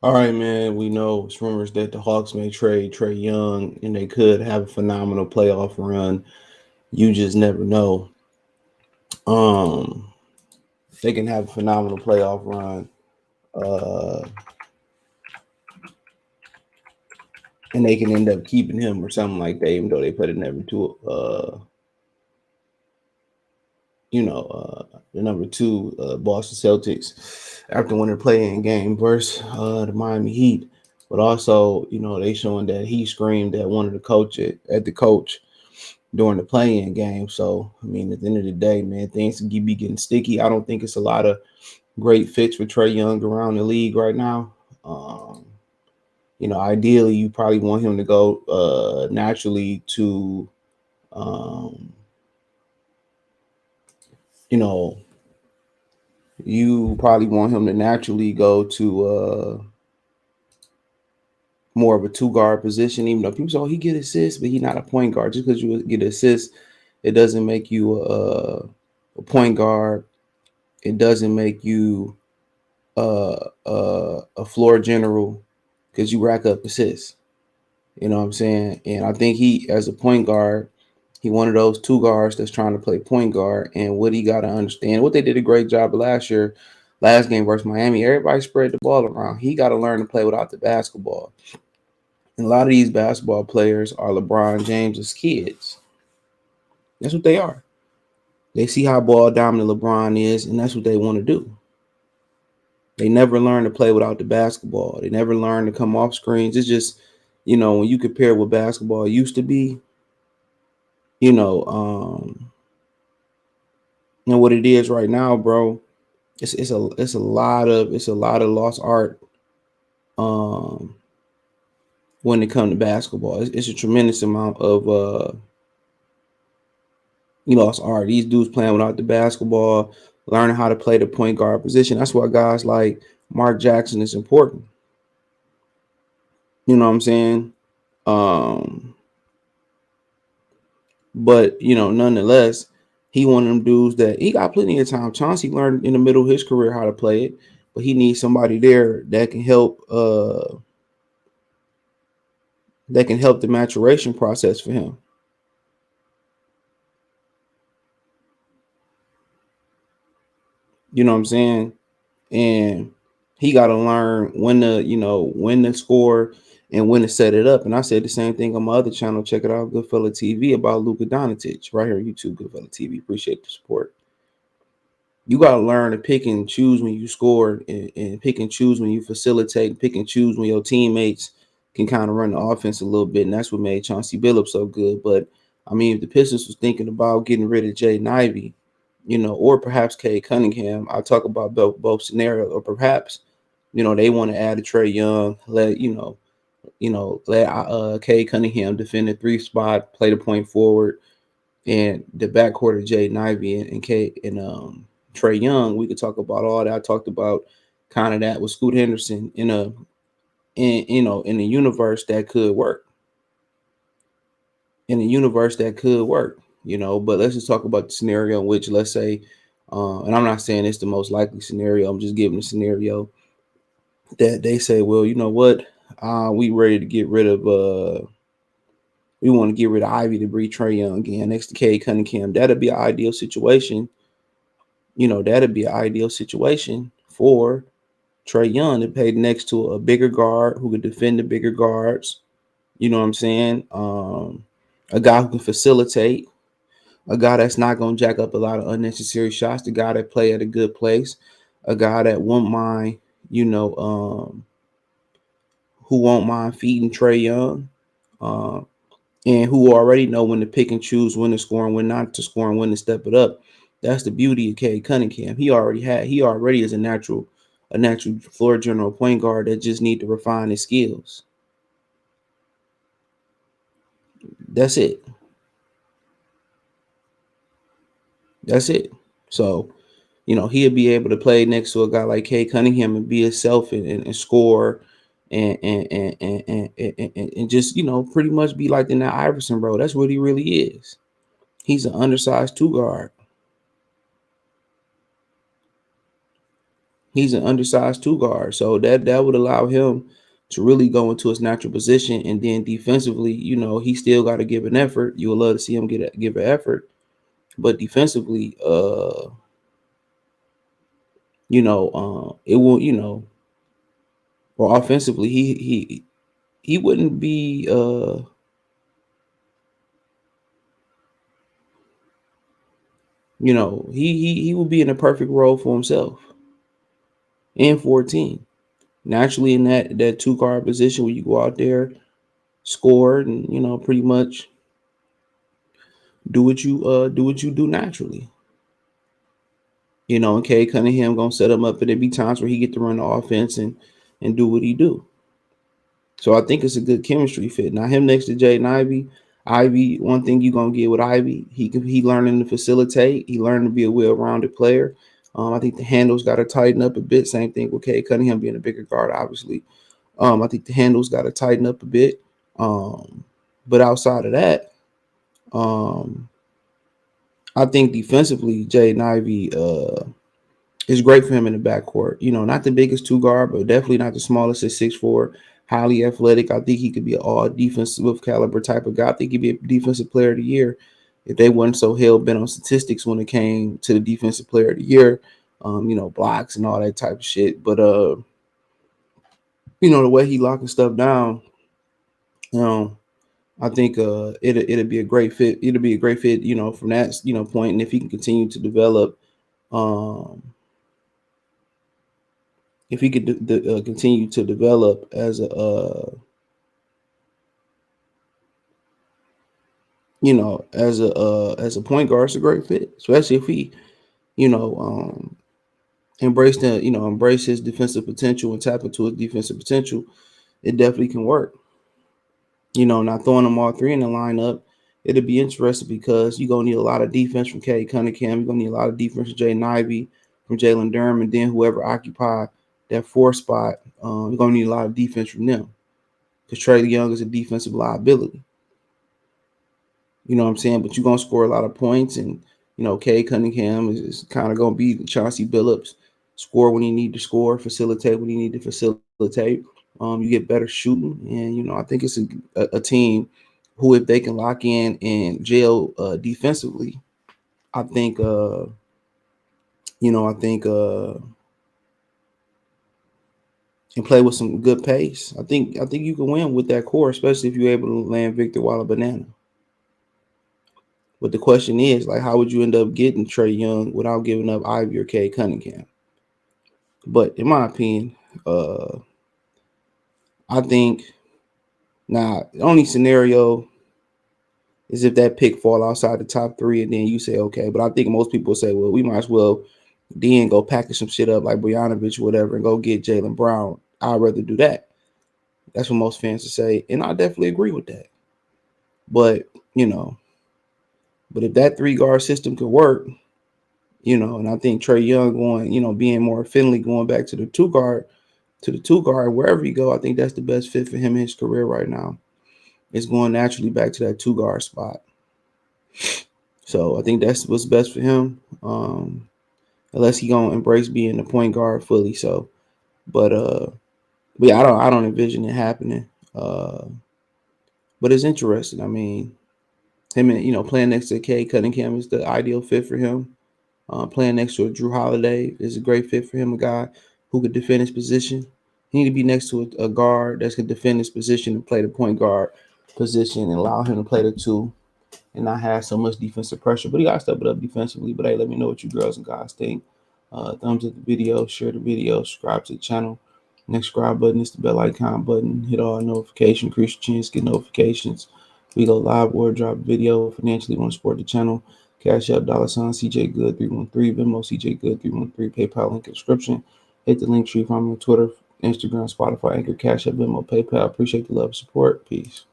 All right, man. We know it's rumors that the Hawks may trade Trae Young, and they could have a phenomenal playoff run. You just never know. Um, they can have a phenomenal playoff run, uh, and they can end up keeping him or something like that, even though they put a the number two Boston Celtics after winning playing game versus the Miami Heat. But also, they showing that he screamed at one of the the coach during the playing game. So, I mean, at the end of the day, man, things can be getting sticky. I don't think it's a lot of great fits for Trae Young around the league right now. Ideally, you probably want him to go naturally to, um, you know, you probably want him to naturally go to more of a two guard position. Even though people say, "Oh, he get assists," but he's not a point guard. Just because you get assists, it doesn't make you a point guard. It doesn't make you a floor general because you rack up assists. You know what I'm saying? And I think he, as a point guard, he one of those two guards that's trying to play point guard. And what he got to understand, what they did a great job of last game versus Miami, everybody spread the ball around. He got to learn to play without the basketball. And a lot of these basketball players are LeBron James's kids. That's what they are. They see how ball dominant LeBron is, and that's what they want to do. They never learn to play without the basketball. They never learn to come off screens. It's just, when you compare what basketball used to be, you know, um, and what it is right now, bro, it's a lot of lost art um when it comes to basketball. It's a tremendous amount of lost art. These dudes playing without the basketball, learning how to play the point guard position. That's why guys like Mark Jackson is important. You know what I'm saying? Um, but nonetheless, he one of them dudes that he got plenty of time. Chauncey learned in the middle of his career how to play it, but he needs somebody there that can help the maturation process for him. You know what I'm saying? And he got to learn when to score and when to set it up. And I said the same thing on my other channel. Check it out, Goodfella TV, about Luka Doncic right here, YouTube, Goodfella TV. Appreciate the support. You got to learn to pick and choose when you score, and pick and choose when you facilitate, and pick and choose when your teammates can kind of run the offense a little bit. And that's what made Chauncey Billups so good. But I mean, if the Pistons was thinking about getting rid of Jay Ivey, or perhaps Cade Cunningham, I'll talk about both scenarios. Or perhaps, they want to add a Trae Young, let Cade Cunningham defend the three spot, play the point forward, and the backcourt of Jay Ivey and K and Trae Young. We could talk about all that. I talked about kind of that with Scoot Henderson in a universe that could work. In a universe that could work, But let's just talk about the scenario in which, let's say, and I'm not saying it's the most likely scenario. I'm just giving a scenario that they say, well, you know what, we ready to get rid of we want to get rid of Ivy to breed Trae Young again next to Cade Cunningham. That'd be an ideal situation. That'd be an ideal situation for Trae Young to play next to a bigger guard who could defend the bigger guards. You know what I'm saying? A guy who can facilitate, a guy that's not going to jack up a lot of unnecessary shots, the guy that play at a good place, a guy that won't mind, who won't mind feeding Trae Young, uh, and who already know when to pick and choose, when to score and when not to score and when to step it up. That's the beauty of Cade Cunningham. He already is a natural floor general point guard that just need to refine his skills. That's it. That's it. So, he'll be able to play next to a guy like Cade Cunningham and be himself and score and just, pretty much be like the Nat Iverson, bro. That's what he really is. He's an undersized two guard. He's an undersized two guard, so that would allow him to really go into his natural position. And then defensively, he still got to give an effort. You would love to see him give an effort, but defensively, it won't, or offensively, he wouldn't be, he would be in a perfect role for himself and 14. Naturally, in that two guard position where you go out there, score, and pretty much do what you do naturally. And Kay Cunningham gonna set him up, and there be times where he get to run the offense and do what he do. So I think it's a good chemistry fit. Now him next to Jaden Ivy, one thing you gonna get with Ivy, he learning to facilitate. He learning to be a well-rounded player. I think the handles got to tighten up a bit. Same thing with Kay Cunningham being a bigger guard, obviously. I think the handles got to tighten up a bit. But outside of that, um, I think defensively, Jaden Ivy is great for him in the backcourt. Not the biggest two guard, but definitely not the smallest at 6'4", highly athletic. I think he could be an all defensive caliber type of guy. I think he'd be a defensive player of the year if they wasn't so hell bent on statistics when it came to the defensive player of the year, blocks and all that type of shit. But the way he locking stuff down, you know, I think it'll be a great fit. It'll be a great fit, from that point. And if he can continue to develop, um, if he could continue to develop as a as a point guard, it's a great fit. Especially if he you know embrace his defensive potential and tap into his defensive potential. It definitely can work. Not throwing them all three in the lineup, it'll be interesting because you're gonna need a lot of defense from Cade Cunningham. You're gonna need a lot of defense from Jaden Ivey, from Jalen Durham, and then whoever occupy that fourth spot, you're gonna need a lot of defense from them because Trae Young is a defensive liability. You know what I'm saying? But you're gonna score a lot of points, and Cade Cunningham is kind of gonna be Chauncey Billups, score when you need to score, facilitate when you need to facilitate. You get better shooting, and I think it's a team who, if they can lock in and gel defensively, I think I think and play with some good pace. I think you can win with that core, especially if you're able to land Victor Walla Banana. But the question is, like, how would you end up getting Trae Young without giving up Ivy or Cade Cunningham? But in my opinion, I think now the only scenario is if that pick fall outside the top three, and then you say, okay. But I think most people say, well, we might as well then go package some shit up like Bojanovic or whatever and go get Jaylen Brown. I'd rather do that. That's what most fans will say, and I definitely agree with that. But but if that three guard system could work, and I think Trae Young going, being more friendly, going back to the two guard, wherever you go, I think that's the best fit for him in his career right now. It's going naturally back to that two guard spot. So I think that's what's best for him. Unless he gonna embrace being the point guard fully. So, but yeah, I don't envision it happening. But it's interesting. I mean, him and playing next to Cade Cunningham is the ideal fit for him. Playing next to a Drew Holiday is a great fit for him. A guy who could defend his position. He need to be next to a guard that can defend his position and play the point guard position and allow him to play the two and not have so much defensive pressure. But he got to step it up defensively. But hey, let me know what you girls and guys think. Thumbs up the video, share the video, subscribe to the channel. Next subscribe button is the bell icon button. Hit all notifications, increase your chance, get notifications. We go live or drop video. Financially want to support the channel. Cash App, $ CJ Good 313, Venmo CJ Good 313, PayPal link in description. Hit the link tree from me on Twitter, Instagram, Spotify, Anchor, Cash App, Venmo, PayPal. Appreciate the love and support. Peace.